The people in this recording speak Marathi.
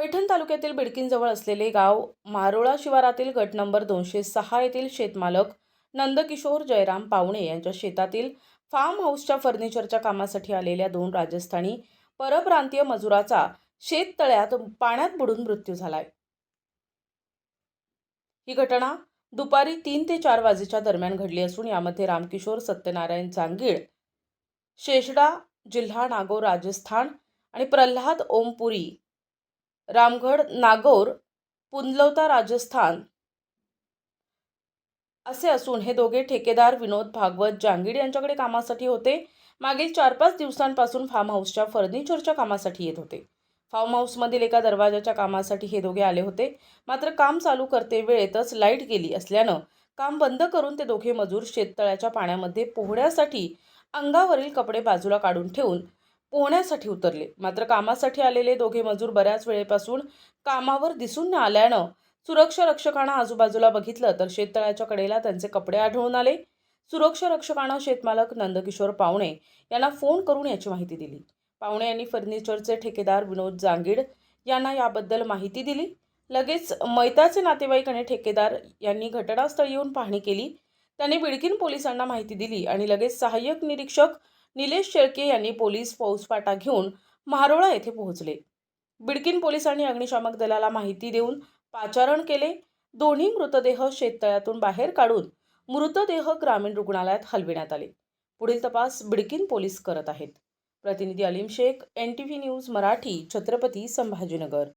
पैठण तालुक्यातील बिडकीनजवळ असलेले गाव मारोळा शिवारातील गट नंबर 206 येथील शेतमालक नंदकिशोर जयराम पावणे यांच्या शेतातील फार्म हाऊसच्या फर्निचरच्या कामासाठी आलेल्या 2 राजस्थानी परप्रांतीय मजुराचा शेततळ्यात पाण्यात बुडून मृत्यू झालाय। ही घटना दुपारी 3 ते 4 वाजेच्या दरम्यान घडली असून यामध्ये रामकिशोर सत्यनारायण जांगीड, शेषडा, जिल्हा नागौर राजस्थान आणि प्रल्हाद ओमपुरी, रामगढ़ नागौर पुंदलौता राजस्थान असे असून हे दोघे ठेकेदार विनोद भागवत जांगीड यांच्याकडे कामासाठी होते। मागील 4-5 दिवसांपासून फार्म हाऊसच्या फर्निचरच्या कामासाठी येत होते। फार्म हाऊसमधील एका दरवाजाच्या कामासाठी हे दोघे आले होते। मात्र काम चालू करते वेळेतच लाईट गेली असल्यानं काम बंद करून ते दोघे मजूर शेततळ्याच्या पाण्यामध्ये पोहण्यासाठी अंगावरील कपडे बाजूला काढून ठेवून पोहण्यासाठी उतरले। मात्र कामासाठी आलेले दोघे मजूर बऱ्याच वेळेपासून कामावर दिसून न आल्यानं सुरक्षा रक्षकांना आजूबाजूला बघितलं तर शेततळ्याच्या कडेला त्यांचे कपडे आढळून आले। सुरक्षा रक्षकांना शेतमालक नंदकिशोर पावणे यांना फोन करून याची माहिती दिली। पावणे यांनी फर्निचरचे ठेकेदार विनोद जांगीड यांना याबद्दल माहिती दिली। लगेच मैताचे नातेवाईक आणि ठेकेदार यांनी घटनास्थळी येऊन पाहणी केली। त्यांनी बिडकीन पोलिसांना माहिती दिली आणि लगेच सहाय्यक निरीक्षक निलेश शेळके यांनी पोलीस फौजफाटा घेऊन मारोळा येथे पोहोचले। बिडकीन पोलिसांनी अग्निशामक दलाला माहिती देऊन पाचारण केले। दोन्ही मृतदेह शेततळ्यातून बाहेर काढून मृतदेह ग्रामीण रुग्णालयात हलविण्यात आले। पुढील तपास बिडकीन पोलीस करत आहेत। प्रतिनिधी अलीम शेख, NTV न्यूज मराठी, छत्रपती संभाजीनगर।